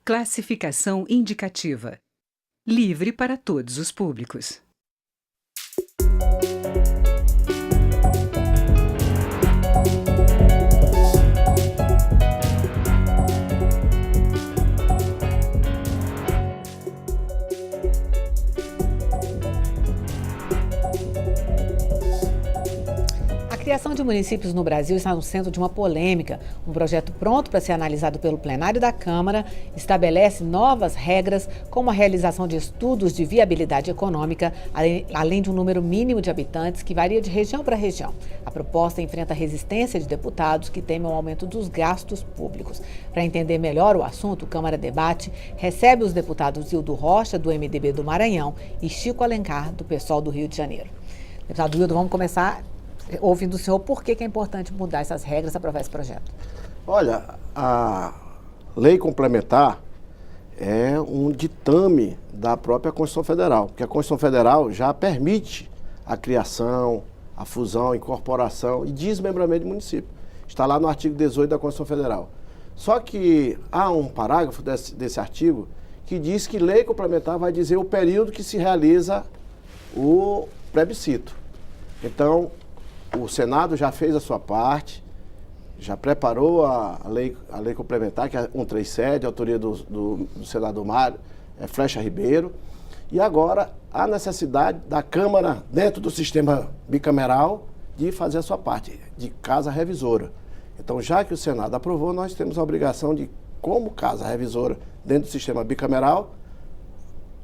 Classificação indicativa. Livre para todos os públicos. A criação de municípios no Brasil está no centro de uma polêmica. Um projeto pronto para ser analisado pelo plenário da Câmara estabelece novas regras, como a realização de estudos de viabilidade econômica, além de um número mínimo de habitantes que varia de região para região. A proposta enfrenta a resistência de deputados que temem o aumento dos gastos públicos. Para entender melhor o assunto, o Câmara Debate recebe os deputados Hildo Rocha, do MDB do Maranhão, e Chico Alencar, do PSOL do Rio de Janeiro. Deputado Hildo, vamos começar ouvindo do senhor por que é importante mudar essas regras, aprovar esse projeto. Olha, a lei complementar é um ditame da própria Constituição Federal, porque a Constituição Federal já permite a criação, a fusão, a incorporação e desmembramento de município. Está lá no artigo 18 da Constituição Federal. Só que há um parágrafo desse artigo que diz que lei complementar vai dizer o período que se realiza o plebiscito. Então, o Senado já fez a sua parte, já preparou a lei complementar, que é 137, de autoria do senador Mário Flecha Ribeiro, e agora há necessidade da Câmara, dentro do sistema bicameral, de fazer a sua parte, de casa revisora. Então, já que o Senado aprovou, nós temos a obrigação de, como casa revisora, dentro do sistema bicameral,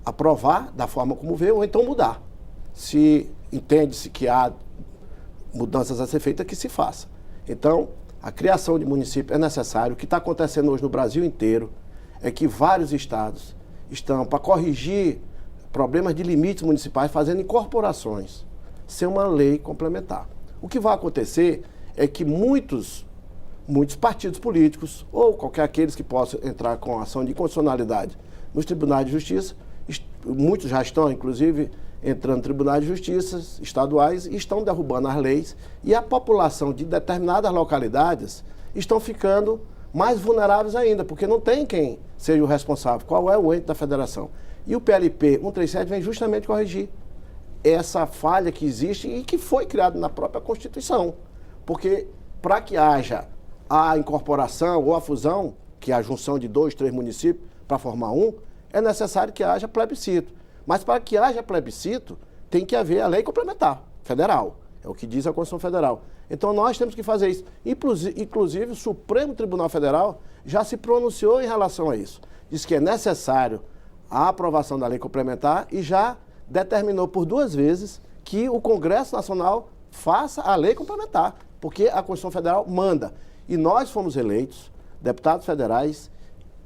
aprovar da forma como veio, ou então mudar. Se entende-se que há mudanças a ser feitas, que se faça. Então, a criação de município é necessário. O que está acontecendo hoje no Brasil inteiro é que vários estados estão, para corrigir problemas de limites municipais, fazendo incorporações, sem uma lei complementar. O que vai acontecer é que muitos partidos políticos, ou qualquer aqueles que possam entrar com ação de inconstitucionalidade nos tribunais de justiça, muitos já estão, inclusive, entrando em tribunais de justiça estaduais e estão derrubando as leis, e a população de determinadas localidades estão ficando mais vulneráveis ainda, porque não tem quem seja o responsável, qual é o ente da federação. E o PLP 137 vem justamente corrigir essa falha que existe e que foi criada na própria Constituição. Porque para que haja a incorporação ou a fusão, que é a junção de 2, 3 municípios para formar um, é necessário que haja plebiscito. Mas para que haja plebiscito, tem que haver a lei complementar, federal. É o que diz a Constituição Federal. Então nós temos que fazer isso. Inclusive o Supremo Tribunal Federal já se pronunciou em relação a isso. Diz que é necessário a aprovação da lei complementar e já determinou por 2 vezes que o Congresso Nacional faça a lei complementar, porque a Constituição Federal manda. E nós fomos eleitos deputados federais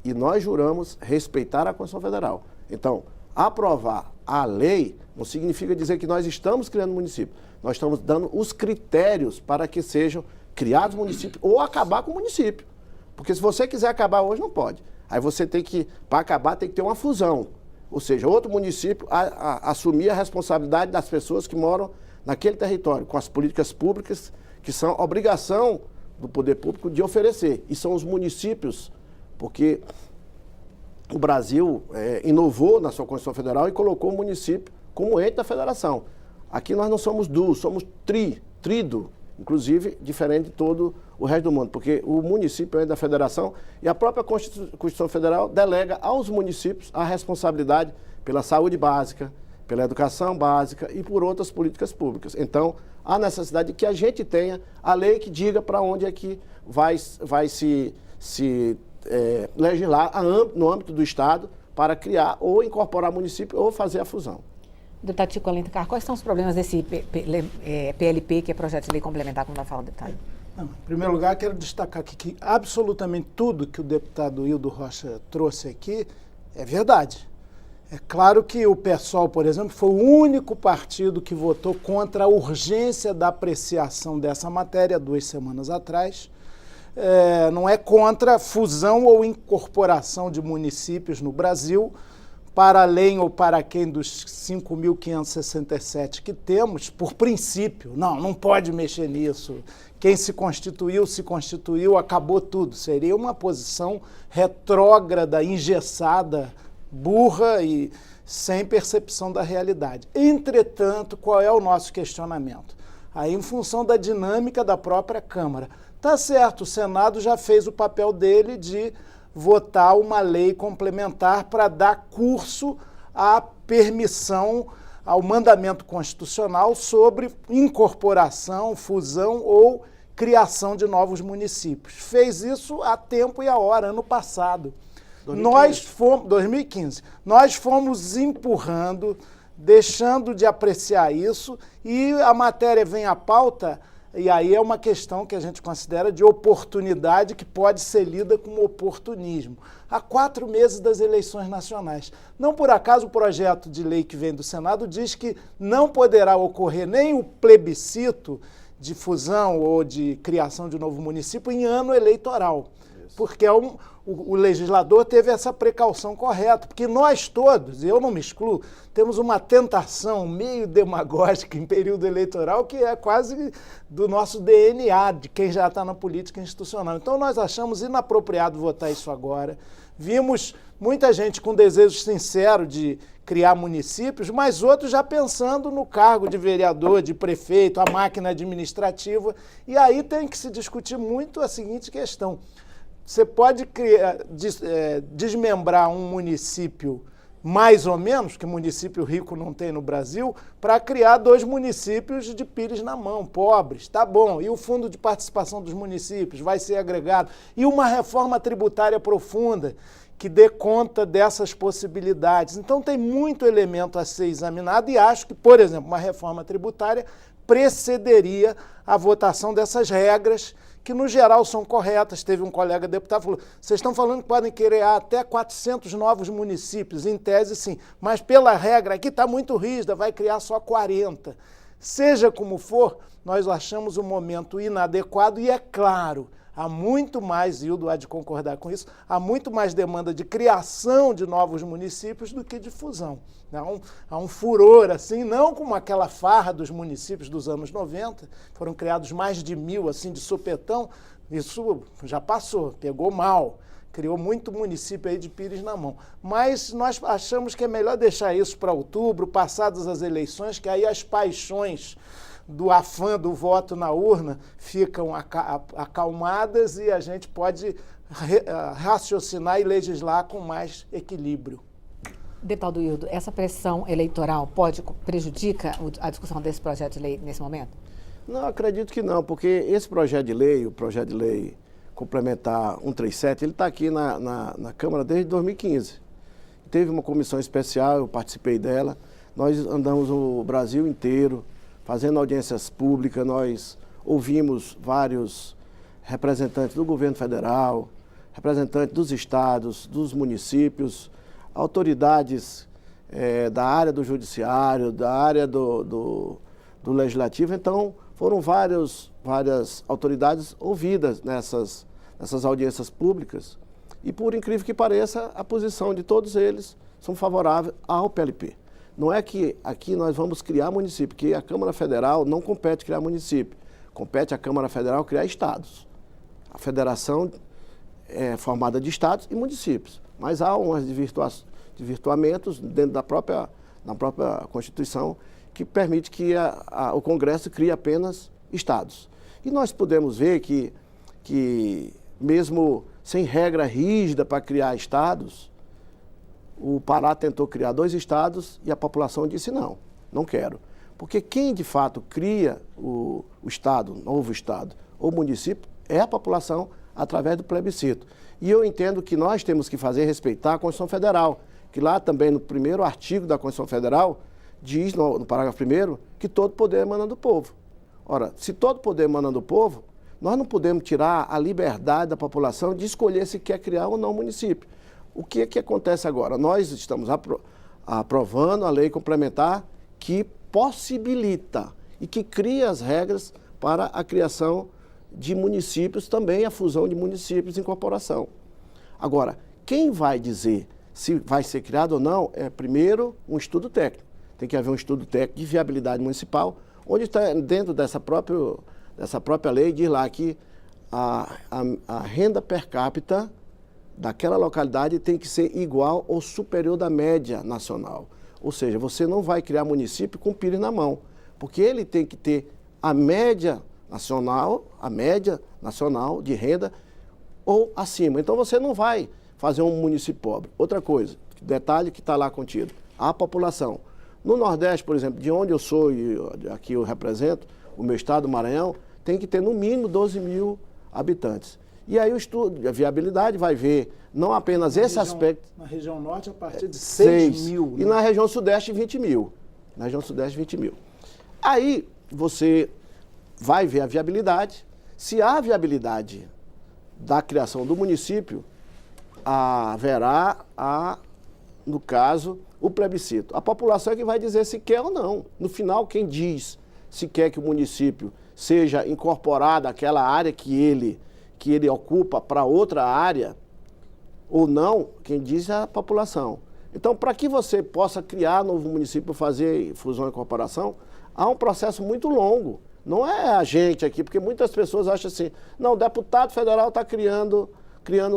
e nós juramos respeitar a Constituição Federal. Então, aprovar a lei não significa dizer que nós estamos criando município. Nós estamos dando os critérios para que sejam criados municípios ou acabar com o município. Porque se você quiser acabar hoje, não pode. Aí você tem que, para acabar, tem que ter uma fusão. Ou seja, outro município assumir a responsabilidade das pessoas que moram naquele território, com as políticas públicas, que são obrigação do poder público de oferecer. E são os municípios, porque o Brasil inovou na sua Constituição Federal e colocou o município como ente da federação. Aqui nós não somos duo, somos trido, inclusive diferente de todo o resto do mundo, porque o município é ente da federação e a própria Constituição Federal delega aos municípios a responsabilidade pela saúde básica, pela educação básica e por outras políticas públicas. Então, há necessidade de que a gente tenha a lei que diga para onde é que vai se legislar no âmbito do Estado para criar ou incorporar município ou fazer a fusão. Deputado Chico Alencar, quais são os problemas desse PLP, que é projeto de lei complementar, como vai falar o deputado? Não, em primeiro lugar, quero destacar aqui que absolutamente tudo que o deputado Hildo Rocha trouxe aqui é verdade. É claro que o PSOL, por exemplo, foi o único partido que votou contra a urgência da apreciação dessa matéria 2 semanas atrás. Não é contra fusão ou incorporação de municípios no Brasil, para além ou para quem dos 5.567 que temos, por princípio. Não pode mexer nisso. Quem se constituiu, acabou tudo. Seria uma posição retrógrada, engessada, burra e sem percepção da realidade. Entretanto, qual é o nosso questionamento? Aí, em função da dinâmica da própria Câmara. Tá certo, o Senado já fez o papel dele de votar uma lei complementar para dar curso à permissão, ao mandamento constitucional sobre incorporação, fusão ou criação de novos municípios. Fez isso há tempo e a hora, ano passado. 2015. Nós fomos empurrando, deixando de apreciar isso, e a matéria vem à pauta. E aí é uma questão que a gente considera de oportunidade, que pode ser lida como oportunismo. Há 4 meses das eleições nacionais. Não por acaso o projeto de lei que vem do Senado diz que não poderá ocorrer nem o plebiscito de fusão ou de criação de novo município em ano eleitoral. Porque o legislador teve essa precaução correta, porque nós todos, e eu não me excluo, temos uma tentação meio demagógica em período eleitoral que é quase do nosso DNA, de quem já está na política institucional. Então nós achamos inapropriado votar isso agora. Vimos muita gente com desejo sincero de criar municípios, mas outros já pensando no cargo de vereador, de prefeito, a máquina administrativa. E aí tem que se discutir muito a seguinte questão. Você pode desmembrar um município mais ou menos, que município rico não tem no Brasil, para criar 2 municípios de pires na mão, pobres, tá bom. E o fundo de participação dos municípios vai ser agregado. E uma reforma tributária profunda que dê conta dessas possibilidades. Então tem muito elemento a ser examinado e acho que, por exemplo, uma reforma tributária precederia a votação dessas regras, que no geral são corretas. Teve um colega deputado que falou, vocês estão falando que podem criar até 400 novos municípios, em tese sim, mas pela regra aqui está muito rígida, vai criar só 40. Seja como for, nós achamos o momento inadequado e é claro, há muito mais, Hildo há de concordar com isso, há muito mais demanda de criação de novos municípios do que de fusão. Há um furor, assim, não como aquela farra dos municípios dos anos 90, foram criados mais de 1.000, assim, de supetão, isso já passou, pegou mal, criou muito município aí de pires na mão. Mas nós achamos que é melhor deixar isso para outubro, passadas as eleições, que aí as paixões do afã do voto na urna ficam acalmadas e a gente pode raciocinar e legislar com mais equilíbrio. Deputado Hildo, essa pressão eleitoral prejudica a discussão desse projeto de lei nesse momento? Não, acredito que não, porque esse projeto de lei, o projeto de lei complementar 137, ele está aqui na Câmara desde 2015. Teve uma comissão especial, eu participei dela, nós andamos o Brasil inteiro fazendo audiências públicas, nós ouvimos vários representantes do governo federal, representantes dos estados, dos municípios, autoridades da área do judiciário, da área do legislativo. Então, foram várias autoridades ouvidas nessas audiências públicas e, por incrível que pareça, a posição de todos eles são favoráveis ao PLP. Não é que aqui nós vamos criar município, porque a Câmara Federal não compete criar município, compete à Câmara Federal criar estados. A federação é formada de estados e municípios, mas há umas desvirtuamentos dentro da própria Constituição que permite que o Congresso crie apenas estados. E nós podemos ver que mesmo sem regra rígida para criar estados, o Pará tentou criar 2 estados e a população disse não quero. Porque quem de fato cria o estado, novo estado ou município é a população através do plebiscito. E eu entendo que nós temos que respeitar a Constituição Federal, que lá também no primeiro artigo da Constituição Federal diz, no parágrafo 1º, que todo poder emana do povo. Ora, se todo poder emana do povo, nós não podemos tirar a liberdade da população de escolher se quer criar ou não município. O que é que acontece agora? Nós estamos aprovando a lei complementar que possibilita e que cria as regras para a criação de municípios, também a fusão de municípios em incorporação. Agora, quem vai dizer se vai ser criado ou não, é primeiro um estudo técnico. Tem que haver um estudo técnico de viabilidade municipal, onde está dentro dessa própria lei, diz lá que a renda per capita daquela localidade tem que ser igual ou superior da média nacional. Ou seja, você não vai criar município com o pires na mão, porque ele tem que ter a média nacional de renda ou acima. Então você não vai fazer um município pobre. Outra coisa, detalhe que está lá contido, a população. No Nordeste, por exemplo, de onde eu sou e aqui eu represento, o meu estado, o Maranhão, tem que ter no mínimo 12 mil habitantes. E aí o estudo, a viabilidade vai ver não apenas esse aspecto... Na região norte, a partir de 6 mil. E na região sudeste, 20 mil. Na região sudeste, 20 mil. Aí você vai ver a viabilidade. Se há viabilidade da criação do município, haverá, no caso, o plebiscito. A população é que vai dizer se quer ou não. No final, quem diz se quer que o município seja incorporado àquela área que ele ocupa para outra área ou não, quem diz é a população. Então, para que você possa criar novo município, fazer fusão e incorporação, há um processo muito longo. Não é a gente aqui, porque muitas pessoas acham assim, não, o deputado federal está criando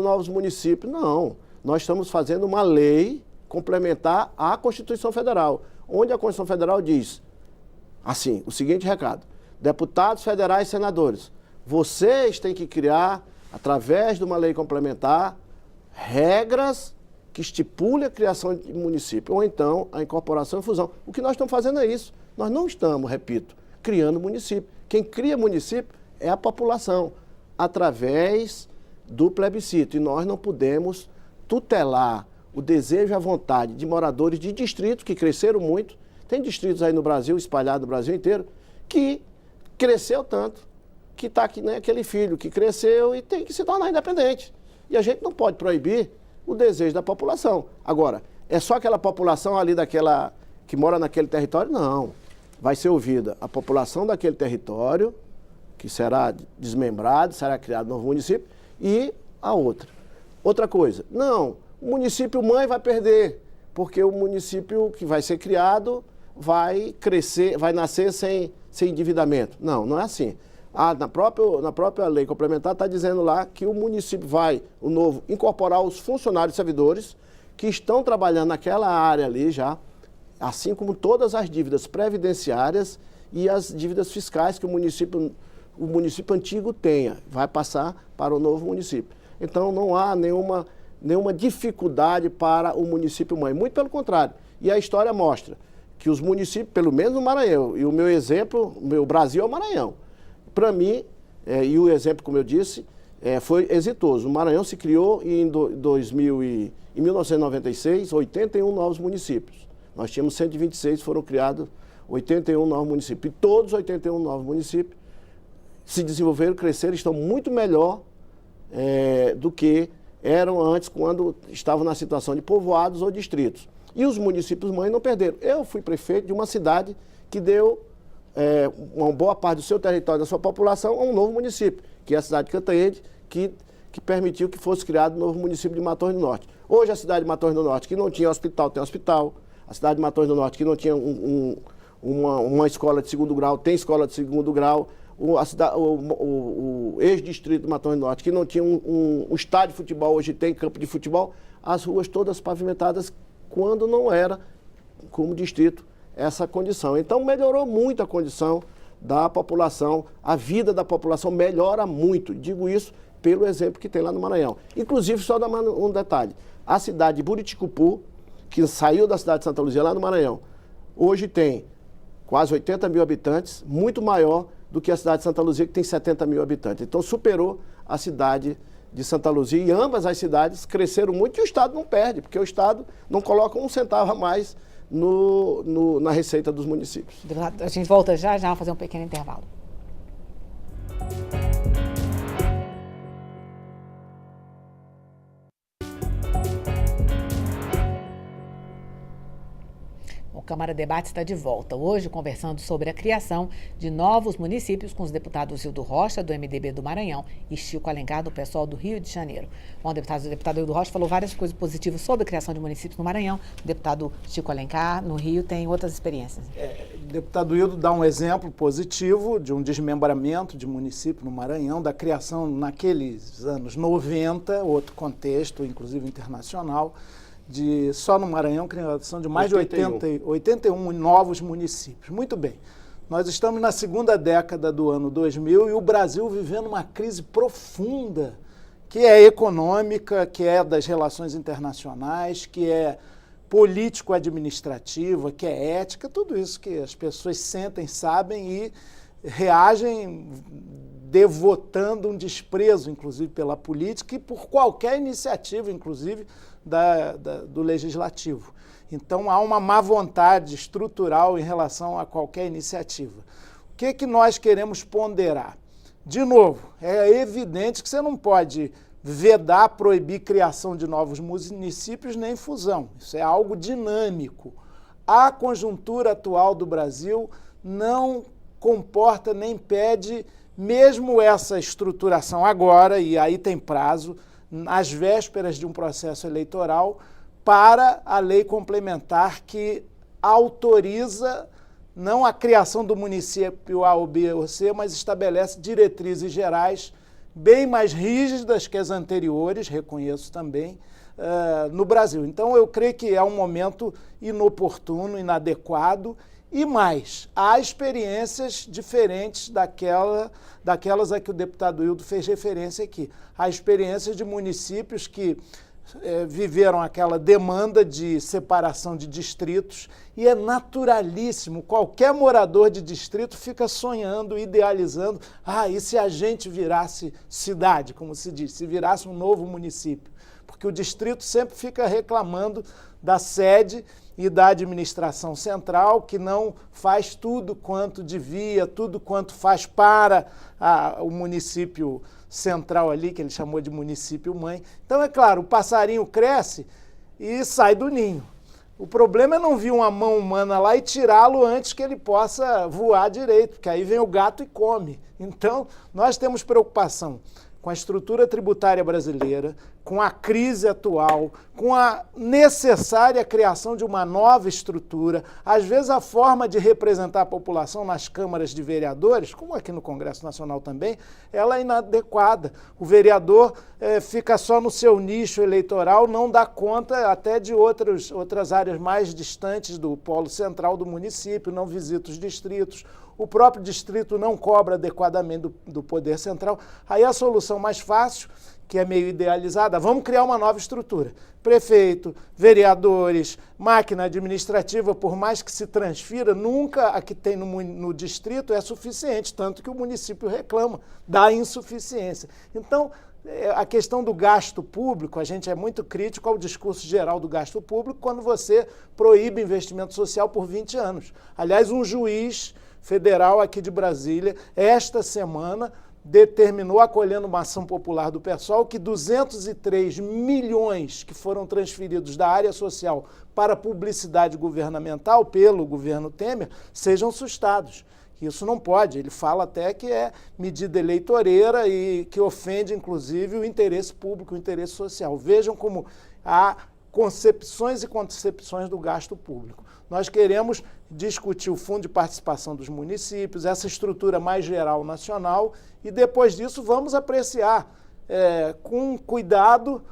novos municípios. Não, nós estamos fazendo uma lei complementar à Constituição Federal, onde a Constituição Federal diz, assim, o seguinte recado, deputados federais e senadores, vocês têm que criar, através de uma lei complementar, regras que estipulem a criação de município, ou então a incorporação e fusão. O que nós estamos fazendo é isso. Nós não estamos, repito, criando município. Quem cria município é a população, através do plebiscito. E nós não podemos tutelar o desejo e a vontade de moradores de distritos que cresceram muito. Tem distritos aí no Brasil, espalhados no Brasil inteiro, que cresceu tanto, que está aqui, né, aquele filho que cresceu e tem que se tornar independente. E a gente não pode proibir o desejo da população. Agora, é só aquela população ali que mora naquele território? Não. Vai ser ouvida a população daquele território, que será desmembrado, será criado um novo município, e a outra. Outra coisa, não, o município mãe vai perder, porque o município que vai ser criado vai crescer, vai nascer sem endividamento. Não, não é assim. Na própria lei complementar está dizendo lá que o município vai, o novo, incorporar os funcionários e servidores que estão trabalhando naquela área ali já, assim como todas as dívidas previdenciárias e as dívidas fiscais que o município antigo tenha, vai passar para o novo município. Então não há nenhuma dificuldade para o município mãe, muito pelo contrário. E a história mostra que os municípios, pelo menos no Maranhão, e o meu exemplo, o meu Brasil é o Maranhão. Para mim, e o exemplo, como eu disse, foi exitoso. O Maranhão se criou em 1996, 81 novos municípios. Nós tínhamos 126, foram criados 81 novos municípios. E todos os 81 novos municípios se desenvolveram, cresceram, estão muito melhor do que eram antes, quando estavam na situação de povoados ou distritos. E os municípios mãe não perderam. Eu fui prefeito de uma cidade que deu uma boa parte do seu território, da sua população, a um novo município, que é a cidade de Cantanhede, que permitiu que fosse criado um novo município de Matões do Norte. Hoje a cidade de Matões do Norte, que não tinha hospital, tem hospital. A cidade de Matões do Norte, que não tinha uma escola de segundo grau, tem escola de segundo grau. O ex-distrito de Matões do Norte, que não tinha um estádio de futebol, hoje tem campo de futebol. As ruas todas pavimentadas, quando não era, como distrito, essa condição. Então melhorou muito a condição da população, a vida da população melhora muito. Digo isso pelo exemplo que tem lá no Maranhão. Inclusive, só dar um detalhe, a cidade de Buriticupu, que saiu da cidade de Santa Luzia, lá no Maranhão, hoje tem quase 80 mil habitantes, muito maior do que a cidade de Santa Luzia, que tem 70 mil habitantes. Então superou a cidade de Santa Luzia, e ambas as cidades cresceram muito, e o Estado não perde, porque o Estado não coloca um centavo a mais na receita dos municípios. A gente volta já, vamos fazer um pequeno intervalo. Câmara Debate está de volta, hoje conversando sobre a criação de novos municípios com os deputados Hildo Rocha, do MDB do Maranhão, e Chico Alencar, do PSOL do Rio de Janeiro. Bom, o deputado Hildo Rocha falou várias coisas positivas sobre a criação de municípios no Maranhão. O deputado Chico Alencar, no Rio, tem outras experiências. O deputado Hildo dá um exemplo positivo de um desmembramento de município no Maranhão, da criação naqueles anos 90, outro contexto, inclusive internacional, só no Maranhão, criação de mais de 81 novos municípios. Muito bem. Nós estamos na segunda década do ano 2000 e o Brasil vivendo uma crise profunda, que é econômica, que é das relações internacionais, que é político-administrativa, que é ética, tudo isso que as pessoas sentem, sabem e reagem devotando um desprezo, inclusive, pela política e por qualquer iniciativa, inclusive, do legislativo. Então, há uma má vontade estrutural em relação a qualquer iniciativa. O que nós queremos ponderar? De novo, é evidente que você não pode vedar, proibir criação de novos municípios nem fusão. Isso é algo dinâmico. A conjuntura atual do Brasil não comporta nem pede mesmo essa estruturação agora, e aí tem prazo, às vésperas de um processo eleitoral, para a lei complementar que autoriza não a criação do município A ou B ou C, mas estabelece diretrizes gerais bem mais rígidas que as anteriores, reconheço também, no Brasil. Então, eu creio que é um momento inoportuno, inadequado, e mais, há experiências diferentes daquelas a que o deputado Hildo fez referência aqui. Há experiências de municípios que viveram aquela demanda de separação de distritos e é naturalíssimo, qualquer morador de distrito fica sonhando, idealizando, e se a gente virasse cidade, como se diz, se virasse um novo município? Porque o distrito sempre fica reclamando da sede e da administração central, que não faz tudo quanto devia, tudo quanto faz para o município central ali, que ele chamou de município-mãe. Então, é claro, o passarinho cresce e sai do ninho. O problema é não vir uma mão humana lá e tirá-lo antes que ele possa voar direito, porque aí vem o gato e come. Então, nós temos preocupação com a estrutura tributária brasileira, com a crise atual, com a necessária criação de uma nova estrutura. Às vezes a forma de representar a população nas câmaras de vereadores, como aqui no Congresso Nacional também, ela é inadequada. O vereador fica só no seu nicho eleitoral, não dá conta até de outras áreas mais distantes do polo central do município, não visita os distritos. O próprio distrito não cobra adequadamente do poder central. Aí a solução mais fácil, que é meio idealizada, vamos criar uma nova estrutura. Prefeito, vereadores, máquina administrativa, por mais que se transfira, nunca a que tem no distrito é suficiente, tanto que o município reclama da insuficiência. Então, a questão do gasto público, a gente é muito crítico ao discurso geral do gasto público quando você proíbe investimento social por 20 anos. Aliás, um juiz federal aqui de Brasília, esta semana, determinou, acolhendo uma ação popular do PSOL, que 203 milhões que foram transferidos da área social para publicidade governamental pelo governo Temer sejam sustados. Isso não pode, ele fala até que é medida eleitoreira e que ofende, inclusive, o interesse público, o interesse social. Vejam como há concepções e concepções do gasto público. Nós queremos discutir o Fundo de Participação dos Municípios, essa estrutura mais geral nacional, e depois disso vamos apreciar com cuidado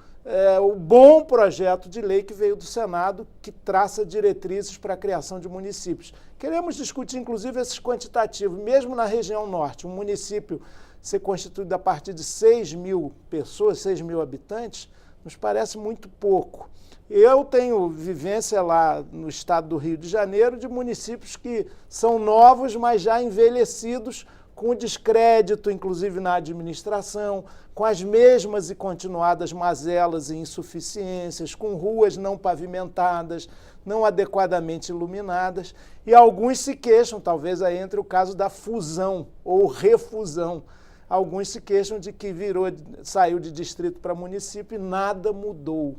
o bom projeto de lei que veio do Senado, que traça diretrizes para a criação de municípios. Queremos discutir, inclusive, esses quantitativos, mesmo na região norte, um município ser constituído a partir de 6 mil pessoas, 6 mil habitantes, nos parece muito pouco. Eu tenho vivência lá no estado do Rio de Janeiro de municípios que são novos, mas já envelhecidos, com descrédito, inclusive na administração, com as mesmas e continuadas mazelas e insuficiências, com ruas não pavimentadas, não adequadamente iluminadas, e alguns se queixam, talvez aí entre o caso da fusão ou refusão. Alguns se queixam de que saiu de distrito para município e nada mudou.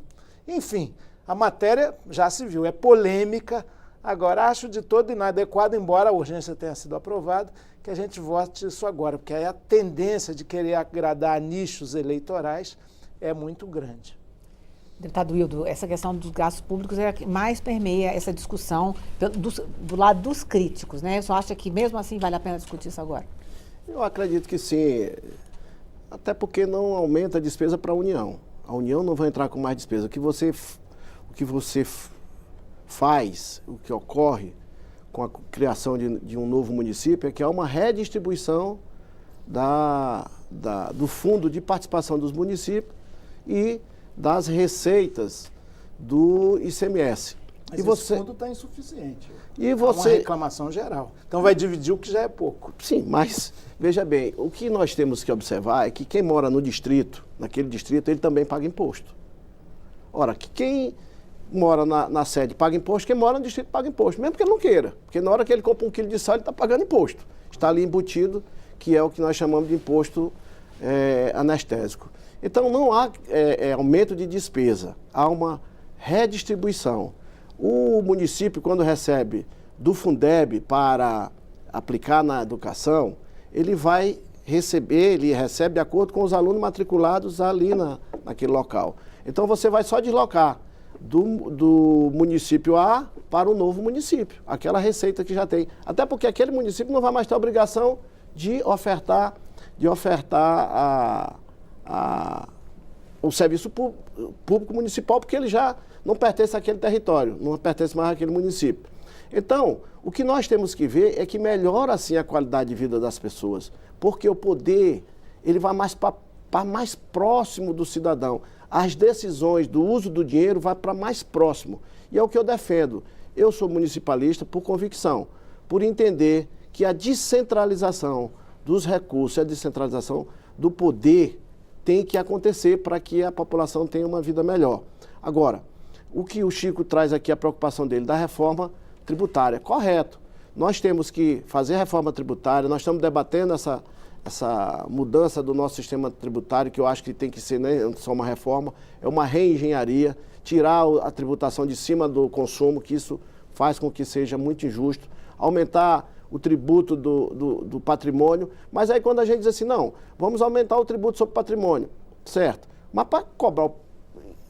Enfim, a matéria já se viu, é polêmica, Agora, acho de todo inadequado, embora a urgência tenha sido aprovada, que a gente vote isso agora, porque aí a tendência de querer agradar nichos eleitorais é muito grande. Deputado Wildo, essa questão dos gastos públicos é a que mais permeia essa discussão do lado dos críticos, né? Você acha que mesmo assim vale a pena discutir isso agora? Eu acredito que sim, até porque não aumenta a despesa para a União. A União não vai entrar com mais despesa. O que você faz, o que ocorre com a criação de um novo município é que há uma redistribuição do fundo de participação dos municípios e das receitas do ICMS. Mas esse fundo está insuficiente. E há uma reclamação geral. Então vai dividir o que já é pouco. Sim, mas veja bem, o que nós temos que observar é que quem mora no distrito, naquele distrito, ele também paga imposto. Ora, que quem mora na sede paga imposto, quem mora no distrito paga imposto, mesmo que ele não queira. Porque na hora que ele compra 1 quilo de sal, ele está pagando imposto. Está ali embutido, que é o que nós chamamos de imposto anestésico. Então não há aumento de despesa, há uma redistribuição. O município, quando recebe do Fundeb para aplicar na educação, ele recebe de acordo com os alunos matriculados ali naquele local. Então você vai só deslocar do município A para o novo município, aquela receita que já tem. Até porque aquele município não vai mais ter a obrigação de ofertar o serviço público municipal, porque ele já não pertence àquele território, não pertence mais àquele município. Então, o que nós temos que ver é que melhora, assim, a qualidade de vida das pessoas, porque o poder, ele vai mais para mais próximo do cidadão. As decisões do uso do dinheiro vai para mais próximo. E é o que eu defendo. Eu sou municipalista por convicção, por entender que a descentralização dos recursos, a descentralização do poder tem que acontecer para que a população tenha uma vida melhor. Agora, o que o Chico traz aqui, a preocupação dele da reforma tributária, correto. Nós temos que fazer a reforma tributária, nós estamos debatendo essa mudança do nosso sistema tributário, que eu acho que tem que ser, não só uma reforma, é uma reengenharia, tirar a tributação de cima do consumo, que isso faz com que seja muito injusto, aumentar o tributo do patrimônio, mas aí quando a gente diz assim, não, vamos aumentar o tributo sobre patrimônio, certo, mas para cobrar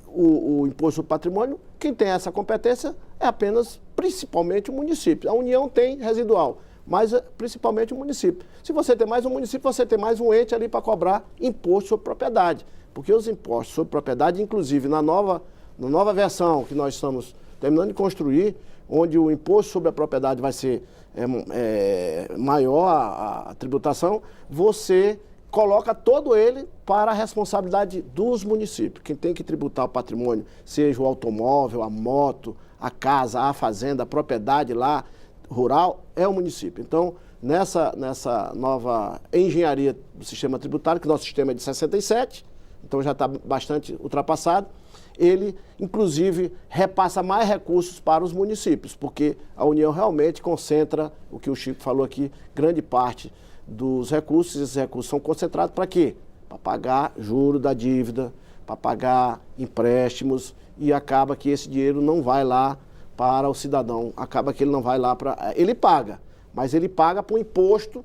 o imposto sobre patrimônio, quem tem essa competência é apenas, principalmente o município. A União tem residual, mas principalmente o município. Se você tem mais um município, você tem mais um ente ali para cobrar imposto sobre propriedade, porque os impostos sobre propriedade, inclusive na nova versão que nós estamos terminando de construir, onde o imposto sobre a propriedade vai ser maior a tributação, você coloca todo ele para a responsabilidade dos municípios. Quem tem que tributar o patrimônio, seja o automóvel, a moto, a casa, a fazenda, a propriedade lá rural, é o município. Então, nessa nova engenharia do sistema tributário, que nosso sistema é de 67, então já está bastante ultrapassado, ele, inclusive, repassa mais recursos para os municípios, porque a União realmente concentra, o que o Chico falou aqui, grande parte dos recursos. Esses recursos são concentrados para quê? Para pagar juro da dívida, para pagar empréstimos, e acaba que esse dinheiro não vai lá para o cidadão, acaba que ele não vai lá para... Ele paga, mas ele paga por um imposto,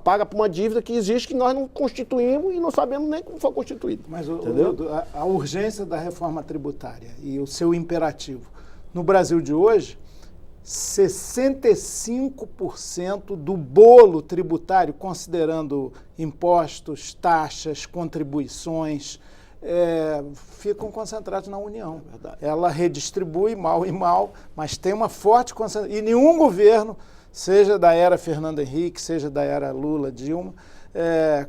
paga por uma dívida que existe, que nós não constituímos e não sabemos nem como foi constituído. Mas a urgência da reforma tributária e o seu imperativo. No Brasil de hoje, 65% do bolo tributário, considerando impostos, taxas, contribuições, ficam concentrados na União. Ela redistribui mal e mal, mas tem uma forte concentração. E nenhum governo, seja da era Fernando Henrique, seja da era Lula, Dilma,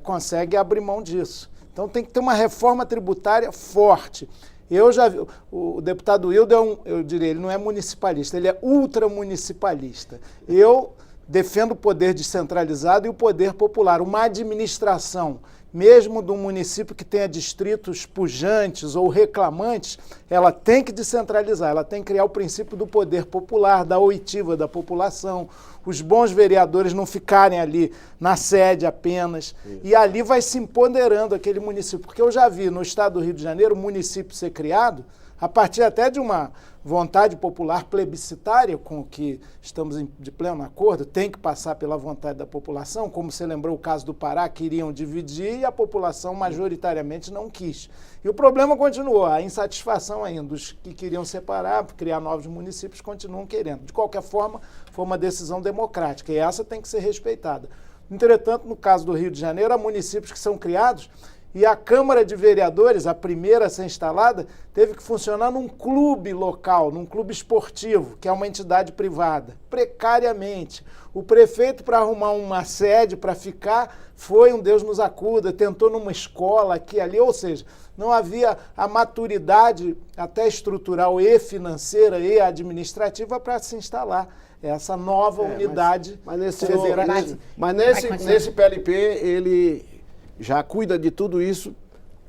consegue abrir mão disso. Então tem que ter uma reforma tributária forte. Eu já vi, o deputado Wildo eu diria, ele não é municipalista, ele é ultramunicipalista. Eu defendo o poder descentralizado e o poder popular, uma administração, mesmo de um município que tenha distritos pujantes ou reclamantes, ela tem que descentralizar, ela tem que criar o princípio do poder popular, da oitiva da população, os bons vereadores não ficarem ali na sede apenas, e ali vai se empoderando aquele município, porque eu já vi no estado do Rio de Janeiro o município ser criado a partir até de uma vontade popular plebiscitária, com o que estamos de pleno acordo, tem que passar pela vontade da população, como você lembrou o caso do Pará, queriam dividir e a população majoritariamente não quis. E o problema continuou, a insatisfação ainda, os que queriam separar, criar novos municípios, continuam querendo. De qualquer forma, foi uma decisão democrática e essa tem que ser respeitada. Entretanto, no caso do Rio de Janeiro, há municípios que são criados e a Câmara de Vereadores, a primeira a ser instalada, teve que funcionar num clube local, num clube esportivo, que é uma entidade privada, precariamente. O prefeito, para arrumar uma sede para ficar, foi um Deus nos acuda, tentou numa escola aqui e ali, ou seja, não havia a maturidade até estrutural e financeira e administrativa para se instalar essa nova unidade federal. Mas nesse PLP, ele já cuida de tudo isso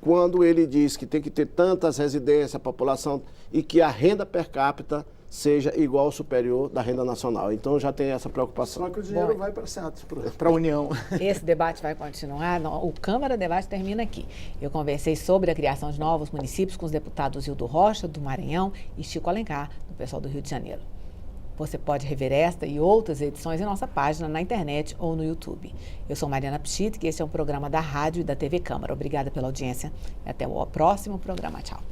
quando ele diz que tem que ter tantas residências, a população, e que a renda per capita seja igual ou superior da renda nacional. Então já tem essa preocupação. Só que o dinheiro vai para o centro, para a União. Esse debate vai continuar. O Câmara Debate termina aqui. Eu conversei sobre a criação de novos municípios com os deputados Hildo Rocha, do Maranhão, e Chico Alencar, do pessoal do Rio de Janeiro. Você pode rever esta e outras edições em nossa página na internet ou no YouTube. Eu sou Mariana Pschit, e este é um programa da Rádio e da TV Câmara. Obrigada pela audiência e até o próximo programa. Tchau.